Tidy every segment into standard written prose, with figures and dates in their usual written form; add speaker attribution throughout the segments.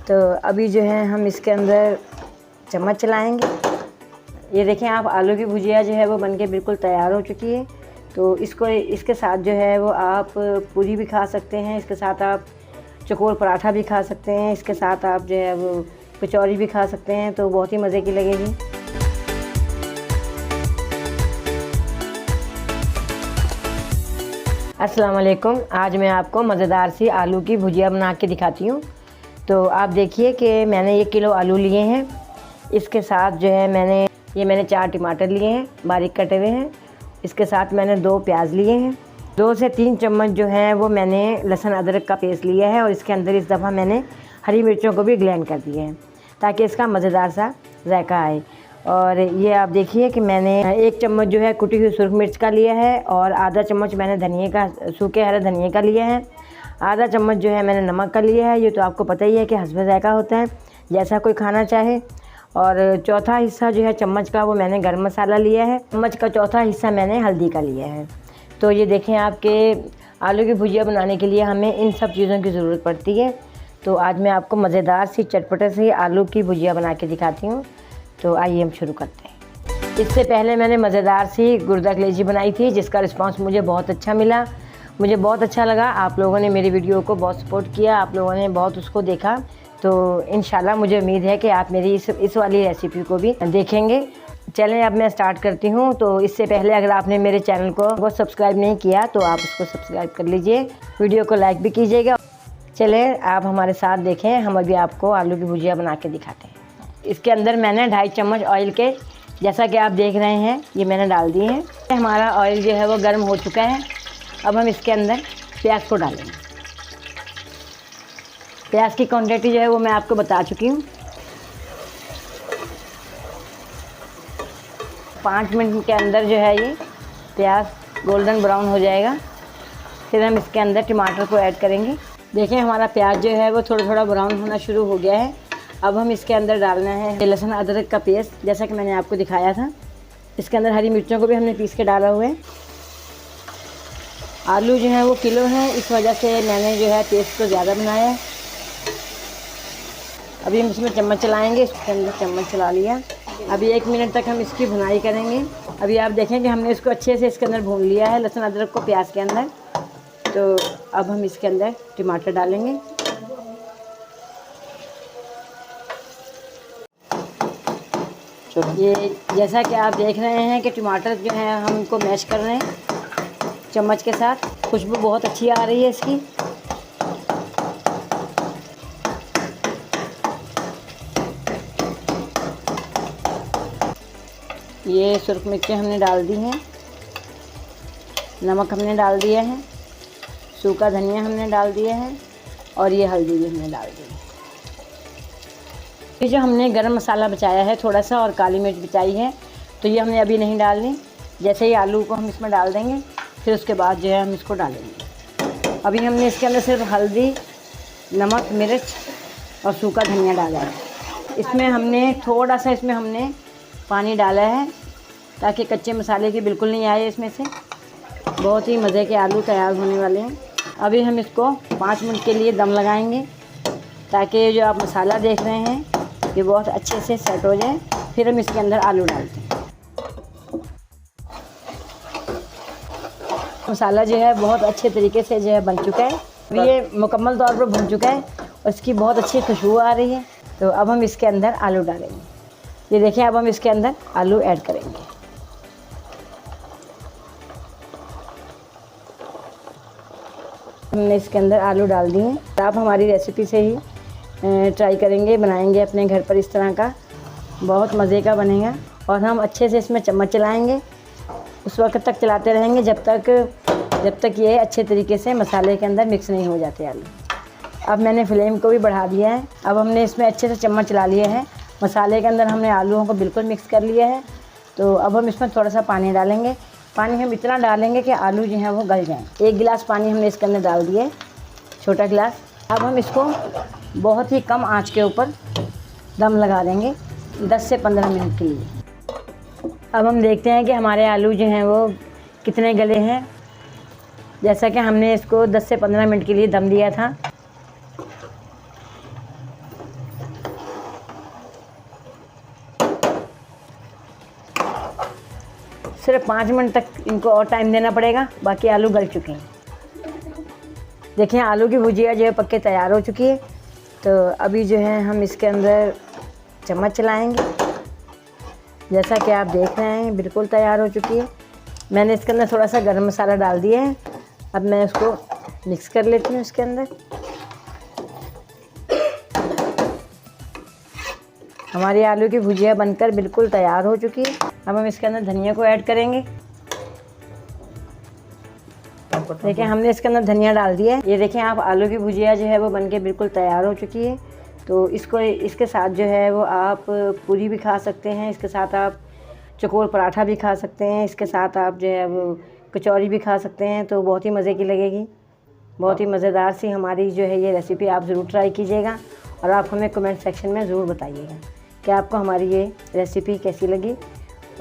Speaker 1: तो अभी जो है हम इसके अंदर चम्मच चलाएंगे। ये देखें आप, आलू की भुजिया जो है वो बनके बिल्कुल तैयार हो चुकी है। तो इसके साथ जो है वो आप पूरी भी खा सकते हैं, इसके साथ आप चकोर पराठा भी खा सकते हैं, इसके साथ आप जो है वो कचौरी भी खा सकते हैं। तो बहुत ही मज़े की लगेगी। अस्सलाम वालेकुम। आज मैं आपको मज़ेदार सी आलू की भुजिया बना के दिखाती हूँ। तो आप देखिए कि मैंने 1 किलो आलू लिए हैं। इसके साथ जो है मैंने 4 टमाटर लिए हैं, बारीक कटे हुए हैं। इसके साथ मैंने 2 प्याज लिए हैं। 2 से 3 चम्मच जो है वो मैंने लहसुन अदरक का पेस्ट लिया है और इसके अंदर इस दफ़ा मैंने हरी मिर्चों को भी ग्राइंड कर दिए हैं ताकि इसका मज़ेदार सा जायका आए। और ये आप देखिए कि मैंने 1 चम्मच जो है कुटी हुई सुरख मिर्च का लिया है और आधा चम्मच मैंने सूखे हरे धनिए का लिया है। आधा चम्मच जो है मैंने नमक का लिया है। ये तो आपको पता ही है कि हस्बे जायका होता है, जैसा कोई खाना चाहे। और चौथा हिस्सा जो है चम्मच का वो मैंने गरम मसाला लिया है। चम्मच का चौथा हिस्सा मैंने हल्दी का लिया है। तो ये देखें आपके आलू की भुजिया बनाने के लिए हमें इन सब चीज़ों की ज़रूरत पड़ती है। तो आज मैं आपको मज़ेदार सी चटपटे सी आलू की भुजिया बना के दिखाती हूँ। तो आइए हम शुरू करते हैं। इससे पहले मैंने मज़ेदार सी गुर्दा कलेजी बनाई थी, जिसका रिस्पांस मुझे बहुत अच्छा मिला। मुझे बहुत अच्छा लगा। आप लोगों ने मेरी वीडियो को बहुत सपोर्ट किया, आप लोगों ने बहुत उसको देखा। तो इंशाल्लाह मुझे उम्मीद है कि आप मेरी इस वाली रेसिपी को भी देखेंगे। चलें अब मैं स्टार्ट करती हूँ। तो इससे पहले अगर आपने मेरे चैनल को सब्सक्राइब नहीं किया तो आप उसको सब्सक्राइब कर लीजिए, वीडियो को लाइक भी कीजिएगा। चलें आप हमारे साथ देखें, हम अभी आपको आलू की भुजिया बना के दिखाते हैं। इसके अंदर मैंने 2.5 चम्मच ऑयल के, जैसा कि आप देख रहे हैं, ये मैंने डाल दिए हैं। हमारा ऑयल जो है वो गर्म हो चुका है। अब हम इसके अंदर प्याज को डालेंगे। प्याज की क्वांटिटी जो है वो मैं आपको बता चुकी हूँ। 5 मिनट के अंदर जो है ये प्याज गोल्डन ब्राउन हो जाएगा। फिर हम इसके अंदर टमाटर को ऐड करेंगे। देखें हमारा प्याज जो है वो थोड़ा थोड़ा ब्राउन होना शुरू हो गया है। अब हम इसके अंदर डालना है लहसुन अदरक का पेस्ट, जैसा कि मैंने आपको दिखाया था। इसके अंदर हरी मिर्चों को भी हमने पीस के डाला हुआ है। आलू जो है वो किलो है, इस वजह से मैंने जो है पेस्ट को ज़्यादा बनाया है। अभी हम इसमें चम्मच चलाएंगे। इसके अंदर चम्मच चला लिया। अभी 1 मिनट तक हम इसकी भुनाई करेंगे। अभी आप देखें कि हमने इसको अच्छे से इसके अंदर भून लिया है, लहसुन अदरक को प्याज के अंदर। तो अब हम इसके अंदर टमाटर डालेंगे। ये जैसा कि आप देख रहे हैं कि टमाटर जो है हम इनको मैश कर रहे हैं चम्मच के साथ। खुशबू बहुत अच्छी आ रही है इसकी। ये सुरख मिर्चें हमने डाल दी हैं, नमक हमने डाल दिया है, सूखा धनिया हमने डाल दिया है और ये हल्दी भी हमने डाल दी है। ये जो हमने गरम मसाला बचाया है थोड़ा सा और काली मिर्च बचाई है, तो ये हमने अभी नहीं डालनी। जैसे ही आलू को हम इसमें डाल देंगे फिर उसके बाद जो है हम इसको डालेंगे। अभी हमने इसके अंदर सिर्फ हल्दी, नमक, मिर्च और सूखा धनिया डाला है। इसमें हमने थोड़ा सा हमने पानी डाला है ताकि कच्चे मसाले की बिल्कुल नहीं आए इसमें से। बहुत ही मज़े के आलू तैयार होने वाले हैं। अभी हम इसको 5 मिनट के लिए दम लगाएंगे ताकि जो आप मसाला देख रहे हैं ये बहुत अच्छे से सेट हो जाए। फिर हम इसके अंदर आलू डालते हैं। मसाला जो है बहुत अच्छे तरीके से जो है बन चुका है। अभी ये मुकम्मल तौर पर भुन चुका है और इसकी बहुत अच्छी खुशबू आ रही है। तो अब हम इसके अंदर आलू डालेंगे। ये देखिए अब हम इसके अंदर आलू ऐड करेंगे। हमने इसके अंदर आलू डाल दिए हैं। आप हमारी रेसिपी से ही ट्राई करेंगे, बनाएंगे अपने घर पर इस तरह का, बहुत मज़े का बनेगा। और हम अच्छे से इसमें चम्मच चलाएंगे, उस वक्त तक चलाते रहेंगे जब तक ये अच्छे तरीके से मसाले के अंदर मिक्स नहीं हो जाते आलू। अब मैंने फ्लेम को भी बढ़ा दिया है। अब हमने इसमें अच्छे से चम्मच चला लिए हैं। मसाले के अंदर हमने आलूओं को बिल्कुल मिक्स कर लिया है। तो अब हम इसमें थोड़ा सा पानी डालेंगे। पानी हम इतना डालेंगे कि आलू जो हैं वो गल जाएं। 1 गिलास पानी हमने इसके अंदर डाल दिए, छोटा गिलास। अब हम इसको बहुत ही कम आंच के ऊपर दम लगा देंगे 10 से 15 मिनट के लिए। अब हम देखते हैं कि हमारे आलू जो हैं वो कितने गले हैं। जैसा कि हमने इसको 10 से 15 मिनट के लिए दम दिया था। सिर्फ 5 मिनट तक इनको और टाइम देना पड़ेगा, बाकी आलू गल चुके हैं। देखिए आलू की भुजिया जो है पक्के तैयार हो चुकी है। तो अभी जो है हम इसके अंदर चम्मच चलाएंगे। जैसा कि आप देख रहे हैं बिल्कुल तैयार हो चुकी है। मैंने इसके अंदर थोड़ा सा गरम मसाला डाल दिया है। अब मैं इसको मिक्स कर लेती हूँ इसके अंदर। हमारी आलू की भुजिया बनकर बिल्कुल तैयार हो चुकी है। अब हम इसके अंदर धनिया को ऐड करेंगे। देखिए हमने इसके अंदर धनिया डाल दिया है। ये देखें आप, आलू की भुजिया जो है वो बनके बिल्कुल तैयार हो चुकी है। तो इसके साथ जो है वो आप पूरी भी खा सकते हैं, इसके साथ आप चकोर पराठा भी खा सकते हैं, इसके साथ आप जो है वो कचौरी भी खा सकते हैं। तो बहुत ही मज़े की लगेगी, बहुत ही मज़ेदार सी हमारी जो है ये रेसिपी आप ज़रूर ट्राई कीजिएगा। और आप हमें कमेंट सेक्शन में ज़रूर बताइएगा कि आपको हमारी ये रेसिपी कैसी लगी।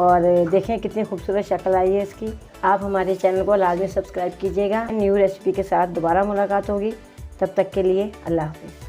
Speaker 1: और देखें कितनी खूबसूरत शक्ल आई है इसकी। आप हमारे चैनल को लाजमी सब्सक्राइब कीजिएगा। न्यू रेसिपी के साथ दोबारा मुलाकात होगी, तब तक के लिए अल्लाह हाफ़िज़।